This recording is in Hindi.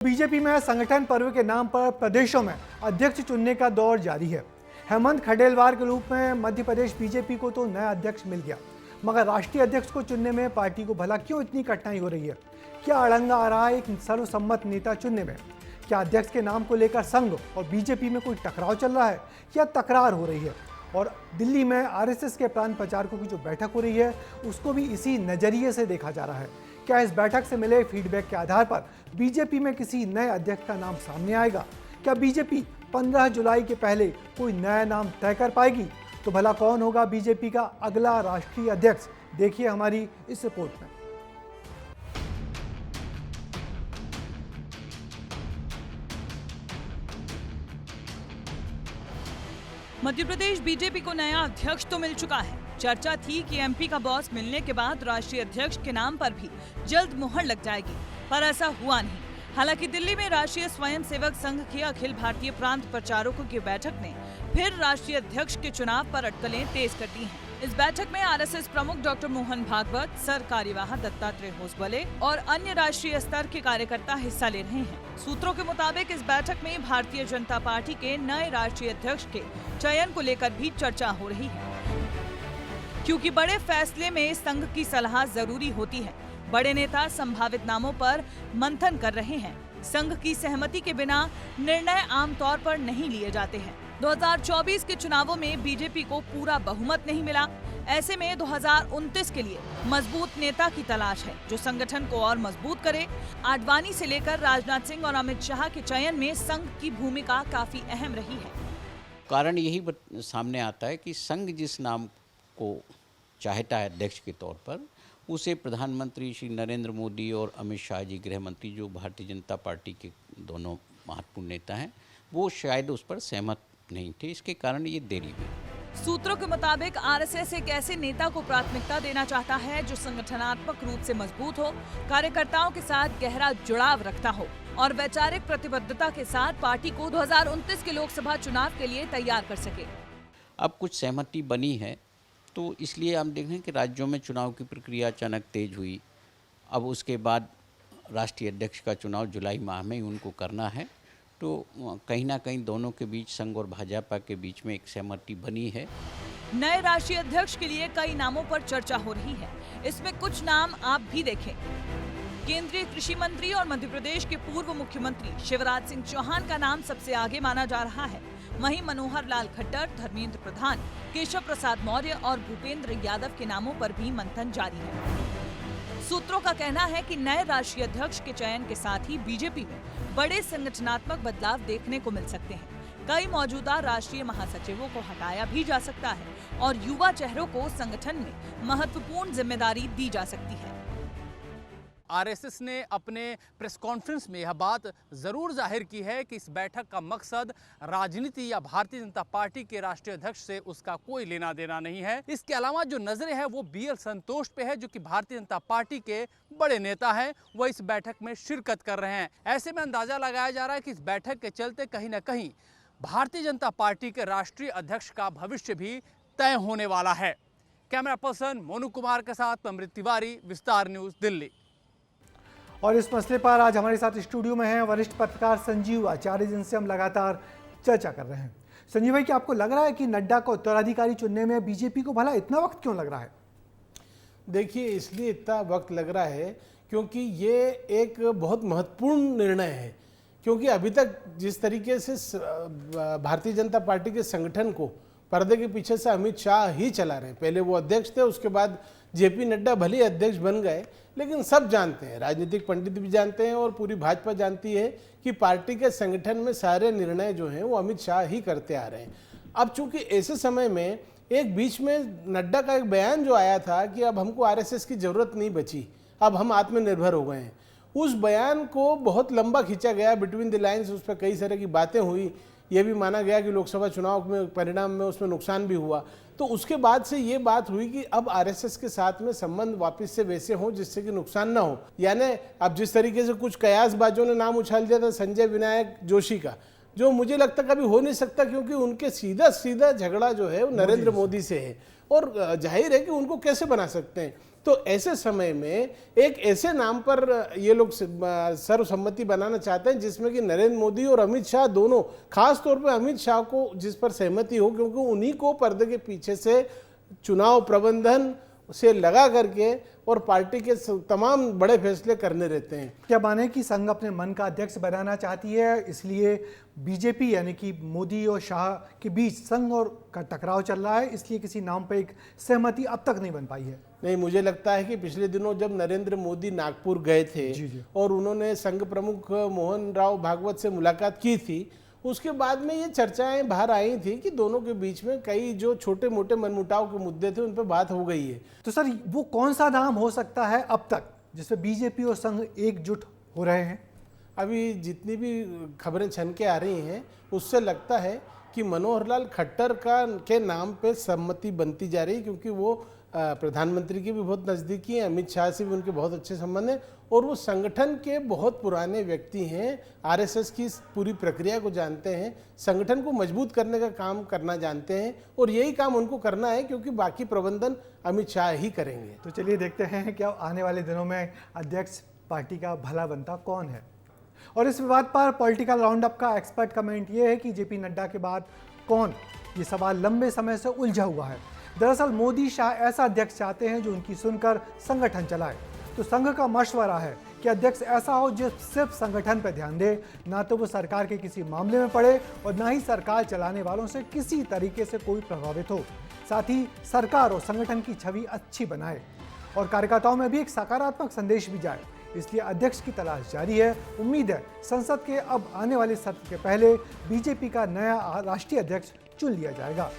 बीजेपी में संगठन पर्व के नाम पर प्रदेशों में अध्यक्ष चुनने का दौर जारी है। हेमंत खंडेलवाल के रूप में मध्य प्रदेश बीजेपी को तो नया अध्यक्ष मिल गया, मगर राष्ट्रीय अध्यक्ष को चुनने में पार्टी को भला क्यों इतनी कठिनाई हो रही है? क्या अड़ंगा आ रहा है एक सर्वसम्मत नेता चुनने में? क्या अध्यक्ष के नाम को लेकर संघ और बीजेपी में कोई टकराव चल रहा है या तकरार हो रही है? और दिल्ली में आरएसएस के प्रांत प्रचारकों की जो बैठक हो रही है उसको भी इसी नजरिए से देखा जा रहा है। क्या इस बैठक से मिले फीडबैक के आधार पर बीजेपी में किसी नए अध्यक्ष का नाम सामने आएगा? क्या बीजेपी 15 जुलाई के पहले कोई नया नाम तय कर पाएगी? तो भला कौन होगा बीजेपी का अगला राष्ट्रीय अध्यक्ष? देखिए हमारी इस रिपोर्ट में। मध्य प्रदेश बीजेपी को नया अध्यक्ष तो मिल चुका है। चर्चा थी कि एमपी का बॉस मिलने के बाद राष्ट्रीय अध्यक्ष के नाम पर भी जल्द मुहर लग जाएगी, पर ऐसा हुआ नहीं। हालांकि दिल्ली में राष्ट्रीय स्वयंसेवक संघ के अखिल भारतीय प्रांत प्रचारकों की बैठक ने फिर राष्ट्रीय अध्यक्ष के चुनाव पर अटकलें तेज कर दी हैं। इस बैठक में आरएसएस प्रमुख डॉक्टर मोहन भागवत, सर कार्यवाह दत्तात्रेय होसबले और अन्य राष्ट्रीय स्तर के कार्यकर्ता हिस्सा ले रहे हैं। सूत्रों के मुताबिक इस बैठक में भारतीय जनता पार्टी के नए राष्ट्रीय अध्यक्ष के चयन को लेकर भी चर्चा हो रही है, क्योंकि बड़े फैसले में संघ की सलाह जरूरी होती है। बड़े नेता संभावित नामों पर मंथन कर रहे हैं। संघ की सहमति के बिना निर्णय आमतौर पर नहीं लिए जाते हैं। 2024 के चुनावों में बीजेपी को पूरा बहुमत नहीं मिला। ऐसे में 2029 के लिए मजबूत नेता की तलाश है जो संगठन को और मजबूत करे। आडवाणी से लेकर राजनाथ सिंह और अमित शाह के चयन में संघ की भूमिका काफी अहम रही है। कारण यही सामने आता है कि संघ जिस नाम को चाहता है अध्यक्ष के तौर पर, उसे प्रधानमंत्री श्री नरेंद्र मोदी और अमित शाह जी गृह मंत्री, जो भारतीय जनता पार्टी के दोनों महत्वपूर्ण नेता हैं, वो शायद उस पर सहमत नहीं थे। इसके कारण ये देरी हुई। सूत्रों के मुताबिक आरएसएस एक ऐसे नेता को प्राथमिकता देना चाहता है जो संगठनात्मक रूप से मजबूत हो, कार्यकर्ताओं के साथ गहरा जुड़ाव रखता हो और वैचारिक प्रतिबद्धता के साथ पार्टी को 2029 के लोकसभा चुनाव के लिए तैयार कर सके। अब कुछ सहमति बनी है, तो इसलिए हम देख रहे हैं कि राज्यों में चुनाव की प्रक्रिया अचानक तेज हुई। अब उसके बाद राष्ट्रीय अध्यक्ष का चुनाव जुलाई माह में ही उनको करना है, तो कहीं ना कहीं दोनों के बीच, संघ और भाजपा के बीच में एक सहमति बनी है। नए राष्ट्रीय अध्यक्ष के लिए कई नामों पर चर्चा हो रही है। इसमें कुछ नाम आप भी देखें। केंद्रीय कृषि मंत्री और मध्य प्रदेश के पूर्व मुख्यमंत्री शिवराज सिंह चौहान का नाम सबसे आगे माना जा रहा है। वहीं मनोहर लाल खट्टर, धर्मेंद्र प्रधान, केशव प्रसाद मौर्य और भूपेंद्र यादव के नामों पर भी मंथन जारी है। सूत्रों का कहना है कि नए राष्ट्रीय अध्यक्ष के चयन के साथ ही बीजेपी में बड़े संगठनात्मक बदलाव देखने को मिल सकते हैं। कई मौजूदा राष्ट्रीय महासचिवों को हटाया भी जा सकता है और युवा चेहरों को संगठन में महत्वपूर्ण जिम्मेदारी दी जा सकती है। आरएसएस ने अपने प्रेस कॉन्फ्रेंस में यह बात जरूर जाहिर की है कि इस बैठक का मकसद राजनीति या भारतीय जनता पार्टी के राष्ट्रीय अध्यक्ष से उसका कोई लेना देना नहीं है। इसके अलावा जो नजरें हैं वो बीएल संतोष पे है, जो कि भारतीय जनता पार्टी के बड़े नेता हैं। वह इस बैठक में शिरकत कर रहे हैं। ऐसे में अंदाजा लगाया जा रहा है कि इस बैठक के चलते कहीं न कहीं भारतीय जनता पार्टी के राष्ट्रीय अध्यक्ष का भविष्य भी तय होने वाला है। कैमरा पर्सन मोनू कुमार के साथ अमृत तिवारी, विस्तार न्यूज, दिल्ली। और इस मसले पर आज हमारे साथ स्टूडियो में हैं वरिष्ठ पत्रकार संजीव आचार्य, जिनसे हम लगातार चर्चा कर रहे हैं। संजीव भाई, क्या आपको लग रहा है कि नड्डा को उत्तराधिकारी चुनने में बीजेपी को भला इतना वक्त क्यों लग रहा है? देखिए, इसलिए इतना वक्त लग रहा है क्योंकि ये एक बहुत महत्वपूर्ण निर्णय है। क्योंकि अभी तक जिस तरीके से भारतीय जनता पार्टी के संगठन को पर्दे के पीछे से अमित शाह ही चला रहे हैं। पहले वो अध्यक्ष थे, उसके बाद जेपी नड्डा भले ही अध्यक्ष बन गए, लेकिन सब जानते हैं, राजनीतिक पंडित भी जानते हैं और पूरी भाजपा जानती है कि पार्टी के संगठन में सारे निर्णय जो हैं वो अमित शाह ही करते आ रहे हैं। अब चूंकि ऐसे समय में एक बीच में नड्डा का एक बयान जो आया था कि अब हमको आरएसएस की जरूरत नहीं बची, अब हम आत्मनिर्भर हो गए हैं, उस बयान को बहुत लंबा खींचा गया, बिटवीन द लाइन्स उस पर कई तरह की बातें हुई। ये भी माना गया कि लोकसभा चुनाव में परिणाम में उसमें नुकसान भी हुआ। तो उसके बाद से ये बात हुई कि अब आरएसएस के साथ में संबंध वापस से वैसे हों जिससे कि नुकसान ना हो। यानी अब जिस तरीके से कुछ कयासबाजों ने नाम उछाल दिया था संजय विनायक जोशी का, जो मुझे लगता कभी हो नहीं सकता, क्योंकि उनके सीधा सीधा झगड़ा जो है वो नरेंद्र मोदी से है और जाहिर है कि उनको कैसे बना सकते हैं। तो ऐसे समय में एक ऐसे नाम पर ये लोग सर्वसम्मति बनाना चाहते हैं जिसमें कि नरेंद्र मोदी और अमित शाह दोनों, खास तौर पे अमित शाह को जिस पर सहमति हो, क्योंकि उन्हीं को पर्दे के पीछे से चुनाव प्रबंधन से लगा करके और पार्टी के तमाम बड़े फैसले करने रहते हैं। क्या माने कि संघ अपने मन का अध्यक्ष बनाना चाहती है, इसलिए बीजेपी यानी कि मोदी और शाह के बीच संघ और का टकराव चल रहा है, इसलिए किसी नाम पर एक सहमति अब तक नहीं बन पाई है? नहीं, मुझे लगता है कि पिछले दिनों जब नरेंद्र मोदी नागपुर गए थे जी। और उन्होंने संघ प्रमुख मोहन राव भागवत से मुलाकात की थी, उसके बाद में ये चर्चाएं बाहर आई थी कि दोनों के बीच में कई जो छोटे मोटे मनमुटाव के मुद्दे थे उन पर बात हो गई है। तो सर वो कौन सा नाम हो सकता है अब तक जिसमें बीजेपी और संघ एकजुट हो रहे हैं? अभी जितनी भी खबरें छन के आ रही हैं उससे लगता है कि मनोहर लाल खट्टर के नाम पे सहमति बनती जा रही है, क्योंकि वो प्रधानमंत्री के भी बहुत नज़दीकी हैं, अमित शाह से भी उनके बहुत अच्छे संबंध हैं और वो संगठन के बहुत पुराने व्यक्ति हैं, आरएसएस की पूरी प्रक्रिया को जानते हैं, संगठन को मजबूत करने का काम करना जानते हैं और यही काम उनको करना है, क्योंकि बाकी प्रबंधन अमित शाह ही करेंगे। तो चलिए देखते हैं कि आने वाले दिनों में अध्यक्ष पार्टी का भला बनता कौन है। और इस विवाद पर पॉलिटिकल राउंडअप का एक्सपर्ट कमेंट ये है कि जेपी नड्डा के बाद कौन, ये सवाल लंबे समय से उलझा हुआ है। दरअसल मोदी शाह ऐसा अध्यक्ष चाहते हैं जो उनकी सुनकर संगठन चलाए। तो संघ का मशवरा है कि अध्यक्ष ऐसा हो जो सिर्फ संगठन पर ध्यान दे, ना तो वो सरकार के किसी मामले में पड़े और ना ही सरकार चलाने वालों से किसी तरीके से कोई प्रभावित हो। साथ ही सरकार और संगठन की छवि अच्छी बनाए और कार्यकर्ताओं में भी एक सकारात्मक संदेश भी जाए। इसलिए अध्यक्ष की तलाश जारी है। उम्मीद है संसद के अब आने वाले सत्र के पहले बीजेपी का नया राष्ट्रीय अध्यक्ष चुन लिया जाएगा।